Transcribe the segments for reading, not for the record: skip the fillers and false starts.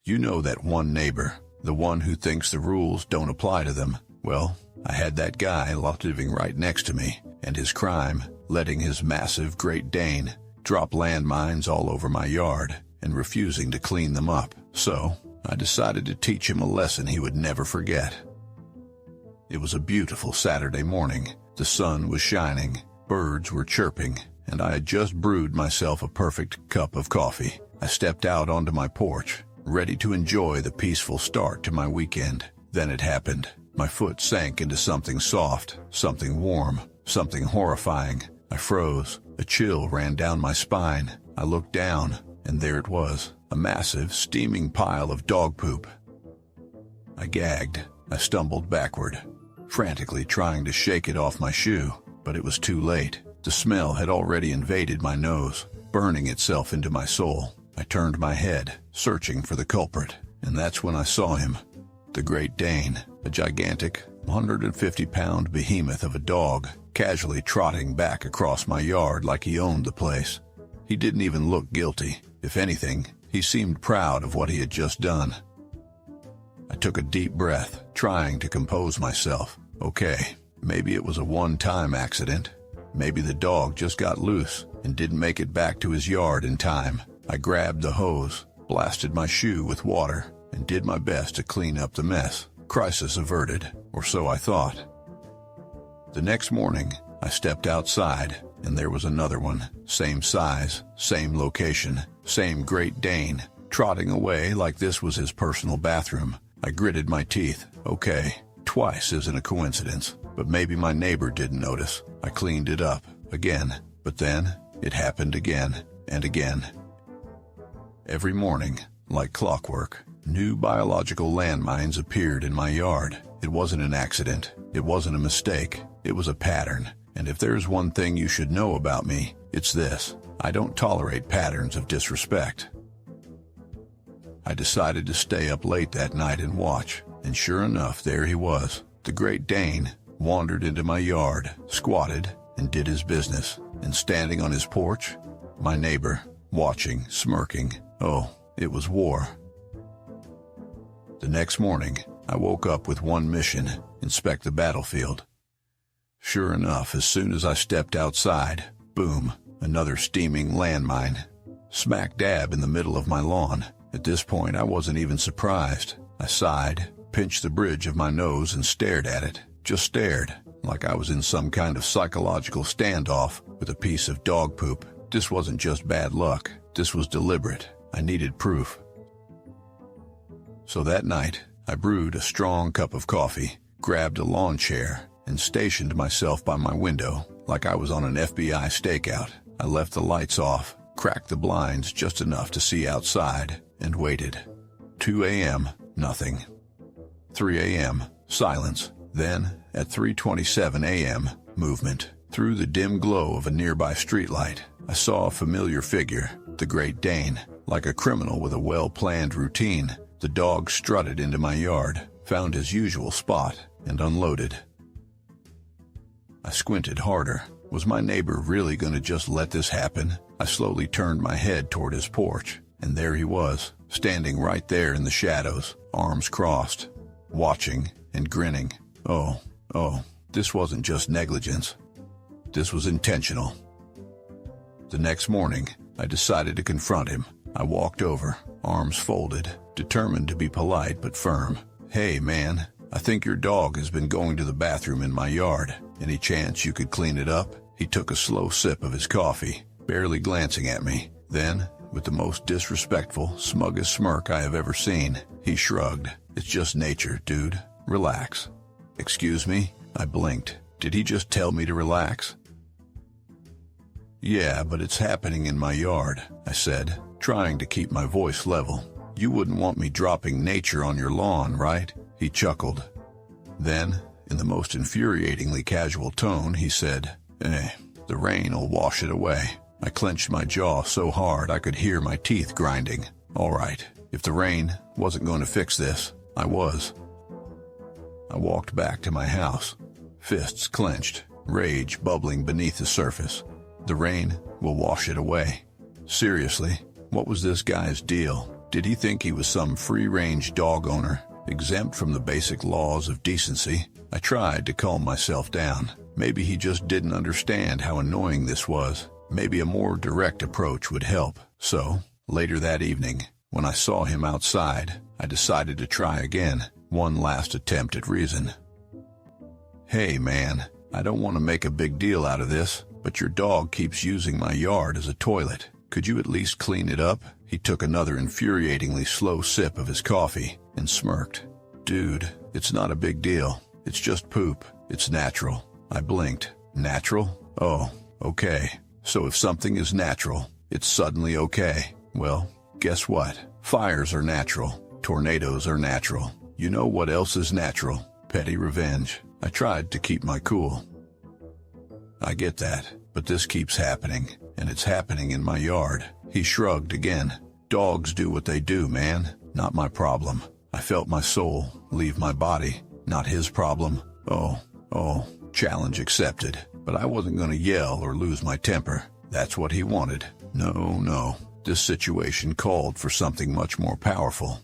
You know that one neighbor, the one who thinks the rules don't apply to them. Well, I had that guy living right next to me, and his crime, letting his massive Great Dane drop landmines all over my yard and refusing to clean them up. So, I decided to teach him a lesson he would never forget. It was a beautiful Saturday morning. The sun was shining, birds were chirping, and I had just brewed myself a perfect cup of coffee. I stepped out onto my porch, ready to enjoy the peaceful start to my weekend. Then it happened. My foot sank into something soft, something warm, something horrifying. I froze. A chill ran down my spine. I looked down, and there it was, a massive, steaming pile of dog poop. I gagged. I stumbled backward, frantically trying to shake it off my shoe, but it was too late. The smell had already invaded my nose, burning itself into my soul. I turned my head, searching for the culprit, and that's when I saw him. The Great Dane, a gigantic, 150-pound behemoth of a dog, casually trotting back across my yard like he owned the place. He didn't even look guilty. If anything, he seemed proud of what he had just done. I took a deep breath, trying to compose myself. Okay, maybe it was a one-time accident. Maybe the dog just got loose and didn't make it back to his yard in time. I grabbed the hose, blasted my shoe with water, and did my best to clean up the mess. Crisis averted, or so I thought. The next morning, I stepped outside, and there was another one. Same size, same location, same Great Dane, trotting away like this was his personal bathroom. I gritted my teeth. Okay, twice isn't a coincidence, but maybe my neighbor didn't notice. I cleaned it up, again, but then, it happened again, and again. Every morning, like clockwork, new biological landmines appeared in my yard. It wasn't an accident. It wasn't a mistake. It was a pattern. And if there's one thing you should know about me, it's this: I don't tolerate patterns of disrespect. I decided to stay up late that night and watch, and sure enough, there he was. The Great Dane wandered into my yard, squatted, and did his business. And standing on his porch, my neighbor, watching, smirking. Oh, it was war. The next morning, I woke up with one mission: inspect the battlefield. Sure enough, as soon as I stepped outside, boom, another steaming landmine, smack dab in the middle of my lawn. At this point, I wasn't even surprised. I sighed, pinched the bridge of my nose, and stared at it. Just stared, like I was in some kind of psychological standoff with a piece of dog poop. This wasn't just bad luck. This was deliberate. I needed proof. So that night, I brewed a strong cup of coffee, grabbed a lawn chair, and stationed myself by my window like I was on an FBI stakeout. I left the lights off, cracked the blinds just enough to see outside, and waited. 2 a.m., nothing. 3 a.m., silence. Then, at 3:27 a.m., movement. Through the dim glow of a nearby streetlight, I saw a familiar figure, the Great Dane. Like a criminal with a well-planned routine, the dog strutted into my yard, found his usual spot, and unloaded. I squinted harder. Was my neighbor really going to just let this happen? I slowly turned my head toward his porch, and there he was, standing right there in the shadows, arms crossed, watching and grinning. Oh, this wasn't just negligence. This was intentional. The next morning, I decided to confront him. I walked over, arms folded, determined to be polite but firm. Hey man, I think your dog has been going to the bathroom in my yard. Any chance you could clean it up? He took a slow sip of his coffee, barely glancing at me. Then, with the most disrespectful, smuggest smirk I have ever seen, he shrugged. It's just nature, dude. Relax. Excuse me? I blinked. Did he just tell me to relax? Yeah, but it's happening in my yard, I said, trying to keep my voice level. You wouldn't want me dropping nature on your lawn, right? He chuckled. Then, in the most infuriatingly casual tone, he said, the rain'll wash it away. I clenched my jaw so hard I could hear my teeth grinding. All right, if the rain wasn't going to fix this, I was. I walked back to my house, fists clenched, rage bubbling beneath the surface. The rain will wash it away. Seriously, what was this guy's deal? Did he think he was some free-range dog owner, exempt from the basic laws of decency? I tried to calm myself down. Maybe he just didn't understand how annoying this was. Maybe a more direct approach would help. So, later that evening, when I saw him outside, I decided to try again. One last attempt at reason. "Hey man, I don't want to make a big deal out of this, but your dog keeps using my yard as a toilet. Could you at least clean it up?" He took another infuriatingly slow sip of his coffee and smirked. "Dude, it's not a big deal. It's just poop. It's natural." I blinked. "Natural? Oh, okay. So if something is natural, it's suddenly okay. Well, guess what? Fires are natural. Tornadoes are natural. You know what else is natural? Petty revenge." I tried to keep my cool. "I get that, but this keeps happening, and it's happening in my yard." He shrugged again. "Dogs do what they do, man. Not my problem." I felt my soul leave my body. Not his problem. Oh, challenge accepted. But I wasn't going to yell or lose my temper. That's what he wanted. No. This situation called for something much more powerful.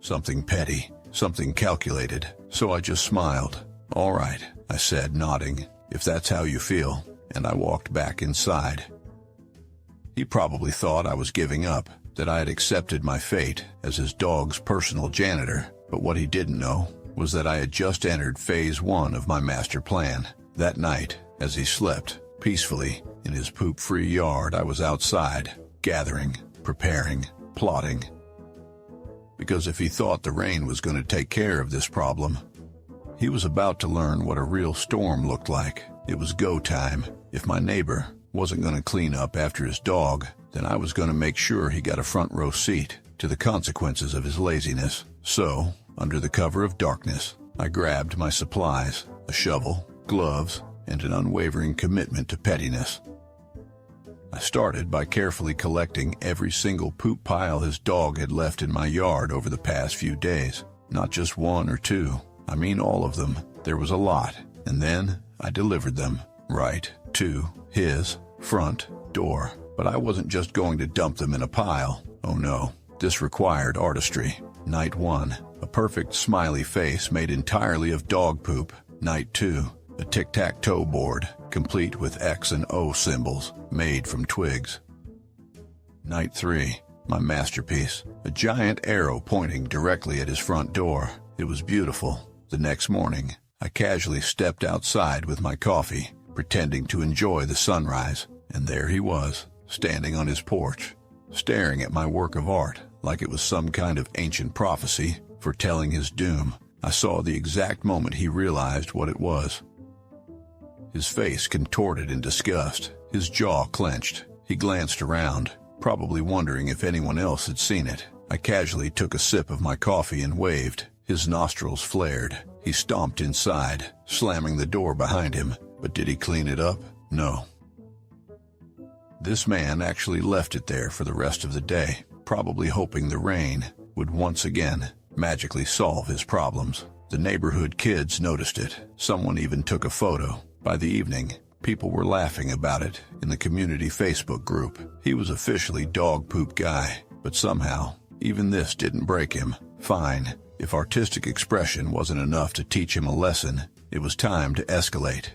Something petty, something calculated. So I just smiled. "All right," I said, nodding. "If that's how you feel." And I walked back inside. He probably thought I was giving up, that I had accepted my fate as his dog's personal janitor. But what he didn't know was that I had just entered phase 1 of my master plan. That night, as he slept peacefully in his poop-free yard, I was outside, gathering, preparing, plotting. Because if he thought the rain was going to take care of this problem, he was about to learn what a real storm looked like. It was go time. If my neighbor wasn't going to clean up after his dog, then I was going to make sure he got a front row seat to the consequences of his laziness. So, under the cover of darkness, I grabbed my supplies, a shovel, gloves, and an unwavering commitment to pettiness. I started by carefully collecting every single poop pile his dog had left in my yard over the past few days. Not just one or two. I mean all of them. There was a lot. And then I delivered them right to his front door. But I wasn't just going to dump them in a pile. Oh no. This required artistry. Night 1, a perfect smiley face made entirely of dog poop. Night 2, a tic-tac-toe board, complete with X and O symbols, made from twigs. Night 3, my masterpiece, a giant arrow pointing directly at his front door. It was beautiful. The next morning, I casually stepped outside with my coffee, pretending to enjoy the sunrise, and there he was, standing on his porch, staring at my work of art like it was some kind of ancient prophecy foretelling his doom. I saw the exact moment he realized what it was. His face contorted in disgust, his jaw clenched. He glanced around, probably wondering if anyone else had seen it. I casually took a sip of my coffee and waved. His nostrils flared. He stomped inside, slamming the door behind him. But did he clean it up? No. This man actually left it there for the rest of the day, probably hoping the rain would once again magically solve his problems. The neighborhood kids noticed it. Someone even took a photo. By the evening, people were laughing about it in the community Facebook group. He was officially dog poop guy, but somehow, even this didn't break him. Fine. If artistic expression wasn't enough to teach him a lesson, it was time to escalate.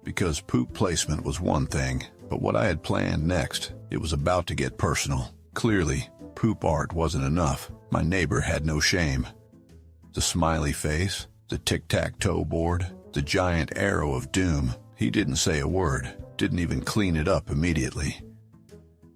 Because poop placement was one thing, but what I had planned next, it was about to get personal. Clearly, poop art wasn't enough. My neighbor had no shame. The smiley face, the tic-tac-toe board, the giant arrow of doom. He didn't say a word, didn't even clean it up immediately.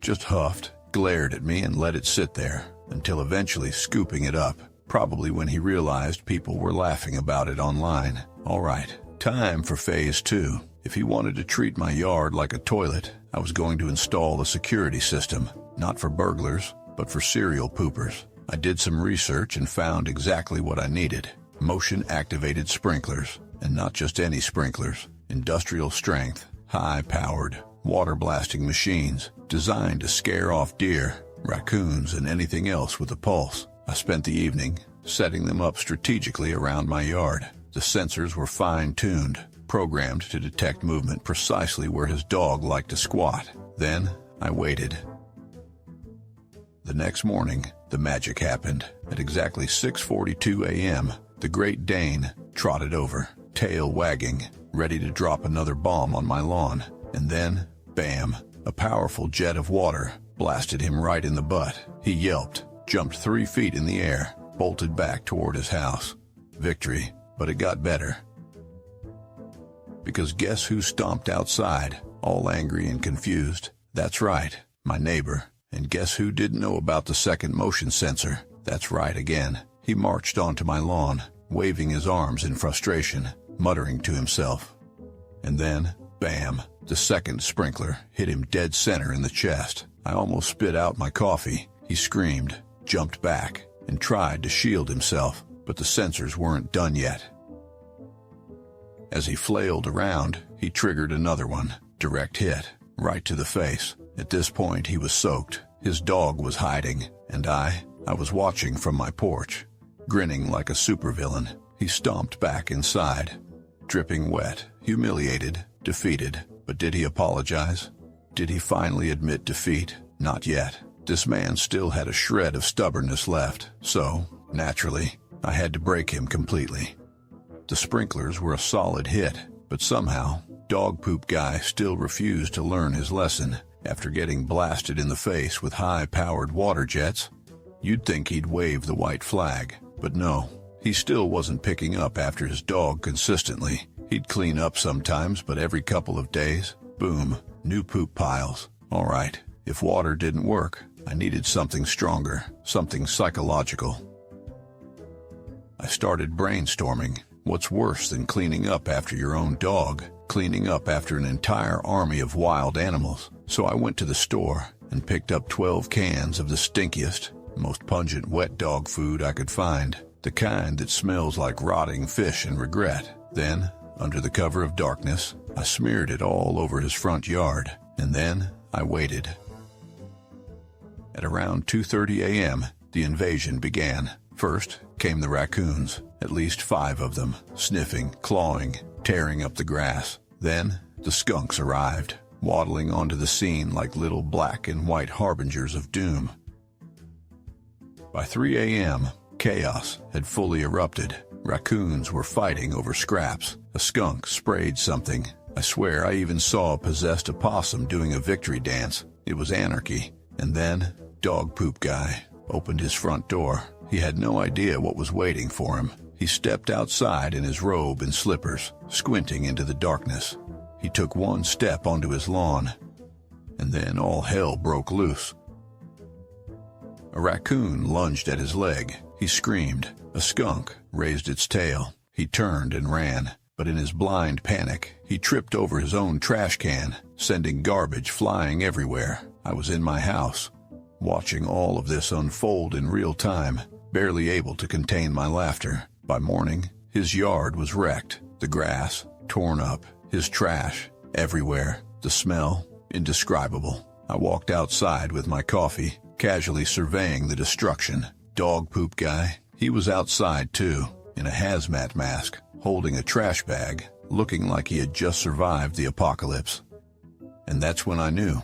Just huffed, glared at me and let it sit there, until eventually scooping it up, probably when he realized people were laughing about it online. All right, time for phase 2. If he wanted to treat my yard like a toilet, I was going to install a security system, not for burglars, but for serial poopers. I did some research and found exactly what I needed. Motion-activated sprinklers, and not just any sprinklers. Industrial strength, high-powered, water-blasting machines designed to scare off deer, raccoons, and anything else with a pulse. I spent the evening setting them up strategically around my yard. The sensors were fine-tuned, programmed to detect movement precisely where his dog liked to squat. Then I waited. The next morning, the magic happened. At exactly 6:42 a.m., the Great Dane trotted over, tail wagging, ready to drop another bomb on my lawn. And then, bam, a powerful jet of water blasted him right in the butt. He yelped, jumped 3 feet in the air, bolted back toward his house. Victory, but it got better. Because guess who stomped outside, all angry and confused? That's right, my neighbor. And guess who didn't know about the second motion sensor? That's right again. He marched onto my lawn, waving his arms in frustration, muttering to himself. And then, bam, the second sprinkler hit him dead center in the chest. I almost spit out my coffee. He screamed, jumped back, and tried to shield himself, but the sensors weren't done yet. As he flailed around, he triggered another one, direct hit, right to the face. At this point, he was soaked. His dog was hiding, and I was watching from my porch, grinning like a supervillain. He stomped back inside, dripping wet, humiliated, defeated. But did he apologize? Did he finally admit defeat? Not yet. This man still had a shred of stubbornness left, so, naturally, I had to break him completely. The sprinklers were a solid hit, but somehow, Dog Poop Guy still refused to learn his lesson. After getting blasted in the face with high-powered water jets, you'd think he'd wave the white flag, but no, he still wasn't picking up after his dog consistently. He'd clean up sometimes, but every couple of days, boom, new poop piles. All right, if water didn't work, I needed something stronger, something psychological. I started brainstorming. What's worse than cleaning up after your own dog? Cleaning up after an entire army of wild animals. So I went to the store and picked up 12 cans of the stinkiest, most pungent wet dog food I could find. The kind that smells like rotting fish and regret. Then, under the cover of darkness, I smeared it all over his front yard. And then, I waited. At around 2:30 a.m., the invasion began. First came the raccoons, at least 5 of them, sniffing, clawing, tearing up the grass. Then, the skunks arrived, waddling onto the scene like little black and white harbingers of doom. By 3 a.m., chaos had fully erupted. Raccoons were fighting over scraps. A skunk sprayed something. I swear I even saw a possessed opossum doing a victory dance. It was anarchy. And then, Dog Poop Guy opened his front door. He had no idea what was waiting for him. He stepped outside in his robe and slippers, squinting into the darkness. He took one step onto his lawn, and then all hell broke loose. A raccoon lunged at his leg. He screamed. A skunk raised its tail. He turned and ran, but in his blind panic, he tripped over his own trash can, sending garbage flying everywhere. I was in my house, watching all of this unfold in real time, barely able to contain my laughter. By morning, his yard was wrecked, the grass torn up, his trash everywhere, the smell indescribable. I walked outside with my coffee, casually surveying the destruction. Dog Poop Guy, he was outside too, in a hazmat mask, holding a trash bag, looking like he had just survived the apocalypse. And that's when I knew.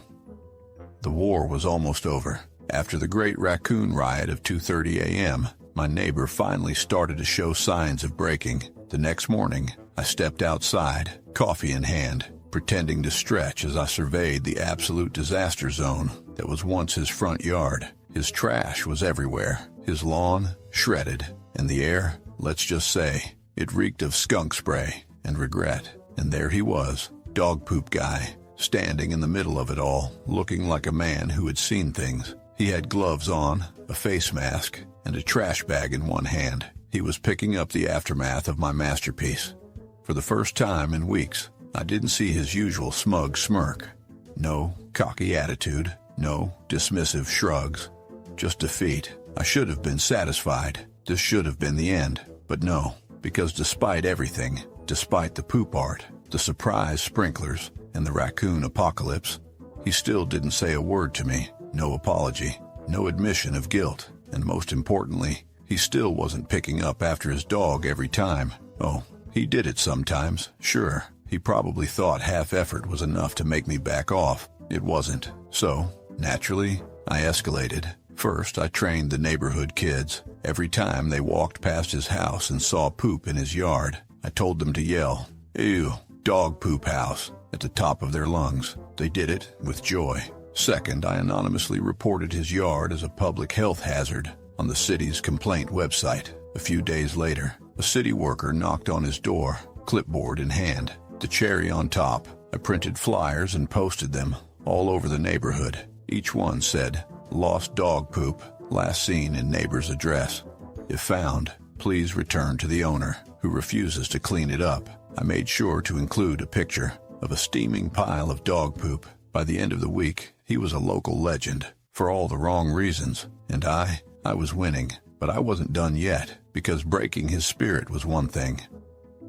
The war was almost over. After the Great Raccoon Riot of 2:30 a.m., my neighbor finally started to show signs of breaking. The next morning, I stepped outside, coffee in hand, pretending to stretch as I surveyed the absolute disaster zone that was once his front yard. His trash was everywhere, his lawn shredded, and the air, let's just say, it reeked of skunk spray and regret. And there he was, Dog Poop Guy, standing in the middle of it all, looking like a man who had seen things. He had gloves on, a face mask, and a trash bag in one hand. He was picking up the aftermath of my masterpiece. For the first time in weeks, I didn't see his usual smug smirk. No cocky attitude, no dismissive shrugs. Just defeat. I should have been satisfied. This should have been the end. But no, because despite everything, despite the poop art, the surprise sprinklers, and the raccoon apocalypse, he still didn't say a word to me. No apology, no admission of guilt, and most importantly, he still wasn't picking up after his dog every time. Oh, he did it sometimes, sure. He probably thought half effort was enough to make me back off. It wasn't. So, naturally, I escalated. First, I trained the neighborhood kids. Every time they walked past his house and saw poop in his yard, I told them to yell, "Ew, dog poop house," at the top of their lungs. They did it with joy. Second, I anonymously reported his yard as a public health hazard on the city's complaint website. A few days later, a city worker knocked on his door, clipboard in hand. The cherry on top, I printed flyers and posted them all over the neighborhood. Each one said, "Lost dog poop, last seen in neighbor's address. If found, please return to the owner, who refuses to clean it up." I made sure to include a picture of a steaming pile of dog poop. By the end of the week, he was a local legend, for all the wrong reasons, and I was winning. But I wasn't done yet, because breaking his spirit was one thing.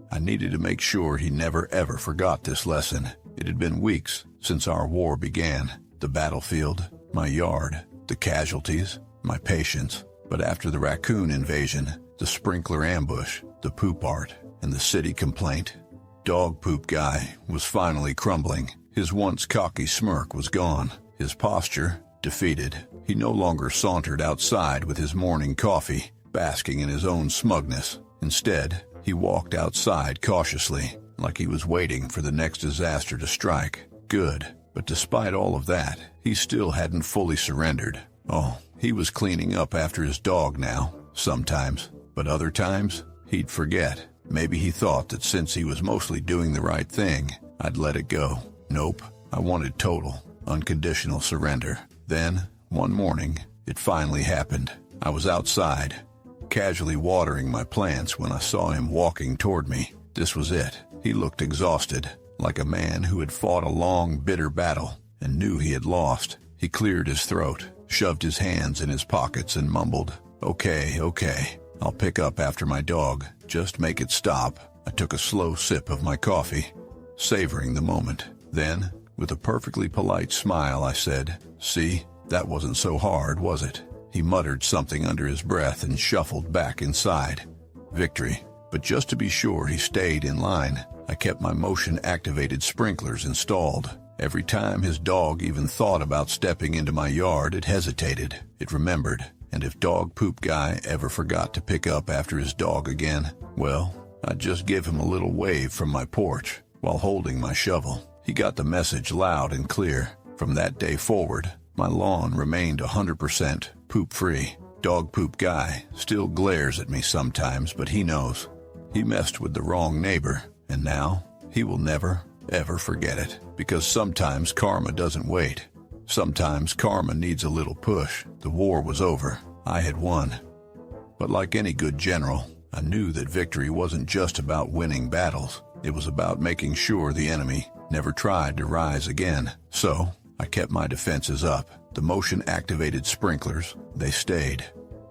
I needed to make sure he never ever forgot this lesson. It had been weeks since our war began. The battlefield, my yard, the casualties, my patience. But after the raccoon invasion, the sprinkler ambush, the poop art, and the city complaint, dog poop guy was finally crumbling. His once cocky smirk was gone. His posture, defeated. He no longer sauntered outside with his morning coffee, basking in his own smugness. Instead, he walked outside cautiously, like he was waiting for the next disaster to strike. Good. But despite all of that, he still hadn't fully surrendered. Oh, he was cleaning up after his dog now, sometimes. But other times, he'd forget. Maybe he thought that since he was mostly doing the right thing, I'd let it go. Nope. I wanted total, unconditional surrender. Then, one morning, it finally happened. I was outside, casually watering my plants when I saw him walking toward me. This was it. He looked exhausted, like a man who had fought a long, bitter battle and knew he had lost. He cleared his throat, shoved his hands in his pockets and mumbled, Okay, I'll pick up after my dog. Just make it stop." I took a slow sip of my coffee, savoring the moment. Then, with a perfectly polite smile, I said, "See, that wasn't so hard, was it?" He muttered something under his breath and shuffled back inside. Victory. But just to be sure he stayed in line, I kept my motion-activated sprinklers installed. Every time his dog even thought about stepping into my yard, it hesitated. It remembered. And if dog poop guy ever forgot to pick up after his dog again, well, I'd just give him a little wave from my porch while holding my shovel. He got the message loud and clear. From that day forward, my lawn remained 100% poop-free. Dog poop guy still glares at me sometimes, but he knows. He messed with the wrong neighbor, and now he will never, ever forget it. Because sometimes karma doesn't wait. Sometimes karma needs a little push. The war was over. I had won. But like any good general, I knew that victory wasn't just about winning battles. It was about making sure the enemy never tried to rise again. So, I kept my defenses up. The motion-activated sprinklers, they stayed.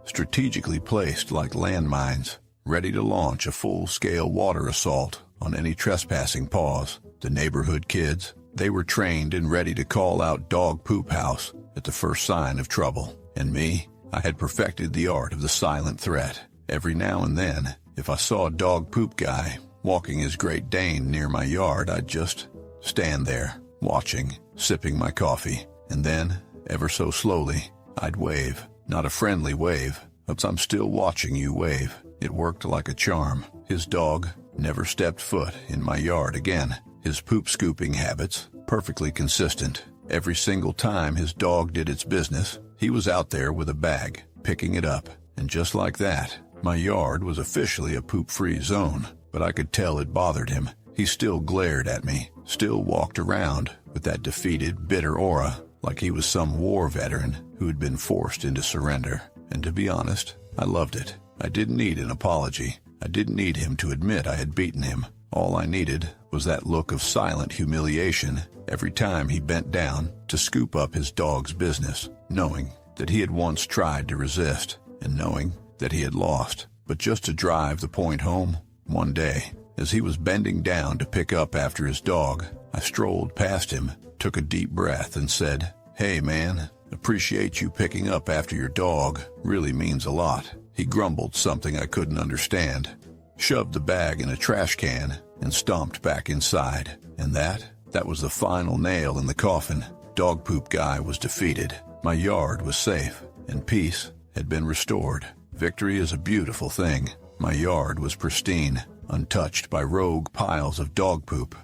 Strategically placed like landmines, ready to launch a full-scale water assault on any trespassing paws. The neighborhood kids, they were trained and ready to call out dog poop house at the first sign of trouble. And me, I had perfected the art of the silent threat. Every now and then, if I saw a dog poop guy walking his Great Dane near my yard, I'd just stand there, watching, sipping my coffee. And then, ever so slowly, I'd wave. Not a friendly wave, but I'm still watching you wave. It worked like a charm. His dog never stepped foot in my yard again. His poop-scooping habits, perfectly consistent. Every single time his dog did its business, he was out there with a bag, picking it up. And just like that, my yard was officially a poop-free zone. But I could tell it bothered him. He still glared at me, still walked around with that defeated, bitter aura, like he was some war veteran who had been forced into surrender. And to be honest, I loved it. I didn't need an apology. I didn't need him to admit I had beaten him. All I needed was that look of silent humiliation every time he bent down to scoop up his dog's business, knowing that he had once tried to resist and knowing that he had lost. But just to drive the point home, one day, as he was bending down to pick up after his dog, I strolled past him, took a deep breath, and said, "Hey man, appreciate you picking up after your dog. Really means a lot." He grumbled something I couldn't understand, shoved the bag in a trash can, and stomped back inside. And that was the final nail in the coffin. Dog poop guy was defeated. My yard was safe, and peace had been restored. Victory is a beautiful thing. My yard was pristine, untouched by rogue piles of dog poop.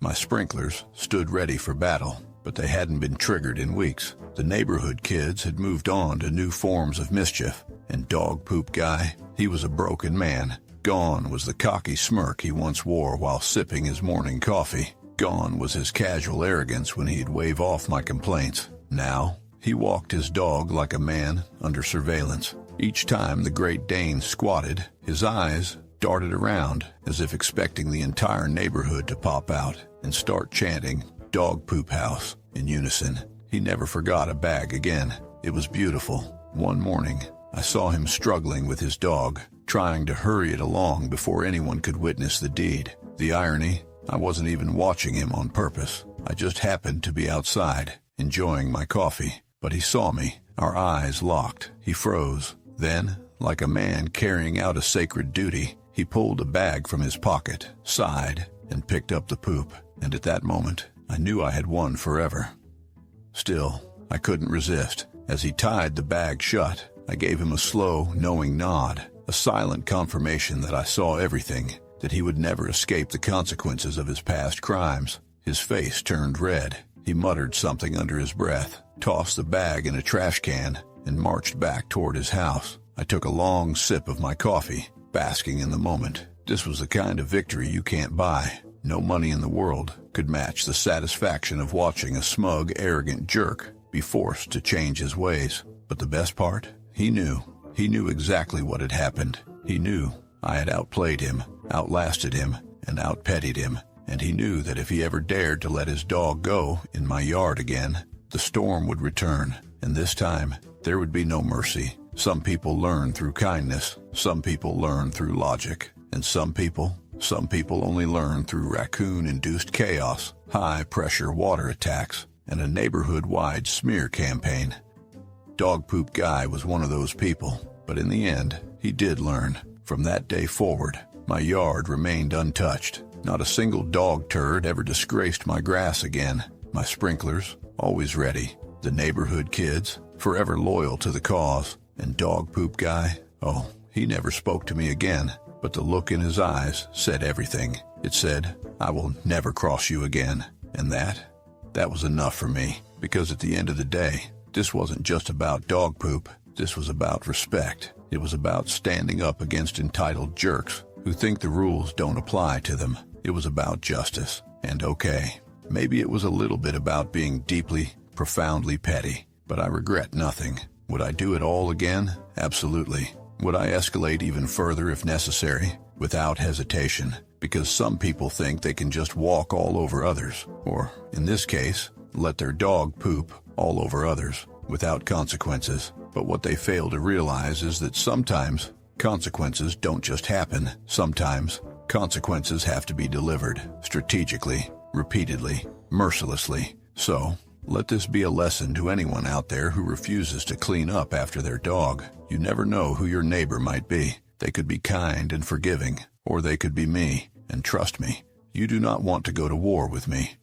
My sprinklers stood ready for battle, but they hadn't been triggered in weeks. The neighborhood kids had moved on to new forms of mischief, and Dog Poop Guy, he was a broken man. Gone was the cocky smirk he once wore while sipping his morning coffee. Gone was his casual arrogance when he'd wave off my complaints. Now, he walked his dog like a man under surveillance. Each time the Great Dane squatted, his eyes darted around as if expecting the entire neighborhood to pop out and start chanting "Dog Poop House" in unison. He never forgot a bag again. It was beautiful. One morning, I saw him struggling with his dog, trying to hurry it along before anyone could witness the deed. The irony, I wasn't even watching him on purpose. I just happened to be outside, enjoying my coffee. But he saw me. Our eyes locked. He froze. Then, like a man carrying out a sacred duty, he pulled a bag from his pocket, sighed, and picked up the poop. And at that moment, I knew I had won forever. Still, I couldn't resist. As he tied the bag shut, I gave him a slow, knowing nod, a silent confirmation that I saw everything, that he would never escape the consequences of his past crimes. His face turned red. He muttered something under his breath, tossed the bag in a trash can, and marched back toward his house. I took a long sip of my coffee, basking in the moment. This was the kind of victory you can't buy. No money in the world could match the satisfaction of watching a smug, arrogant jerk be forced to change his ways. But the best part? He knew. He knew exactly what had happened. He knew I had outplayed him, outlasted him, and outpettied him. And he knew that if he ever dared to let his dog go in my yard again, the storm would return. And this time, there would be no mercy. Some people learn through kindness. Some people learn through logic. And some people only learn through raccoon-induced chaos, high-pressure water attacks, and a neighborhood-wide smear campaign. Dog Poop Guy was one of those people, but in the end, he did learn. From that day forward, my yard remained untouched. Not a single dog turd ever disgraced my grass again. My sprinklers, always ready. The neighborhood kids, forever loyal to the cause. And Dog Poop Guy, oh, he never spoke to me again. But the look in his eyes said everything. It said, "I will never cross you again." And that was enough for me. Because at the end of the day, this wasn't just about dog poop. This was about respect. It was about standing up against entitled jerks who think the rules don't apply to them. It was about justice. And okay, maybe it was a little bit about being deeply, profoundly petty. But I regret nothing. Would I do it all again? Absolutely. Would I escalate even further if necessary? Without hesitation. Because some people think they can just walk all over others. Or, in this case, let their dog poop all over others without consequences. But what they fail to realize is that sometimes consequences don't just happen. Sometimes consequences have to be delivered strategically, repeatedly, mercilessly. So, let this be a lesson to anyone out there who refuses to clean up after their dog. You never know who your neighbor might be. They could be kind and forgiving, or they could be me. And trust me, you do not want to go to war with me.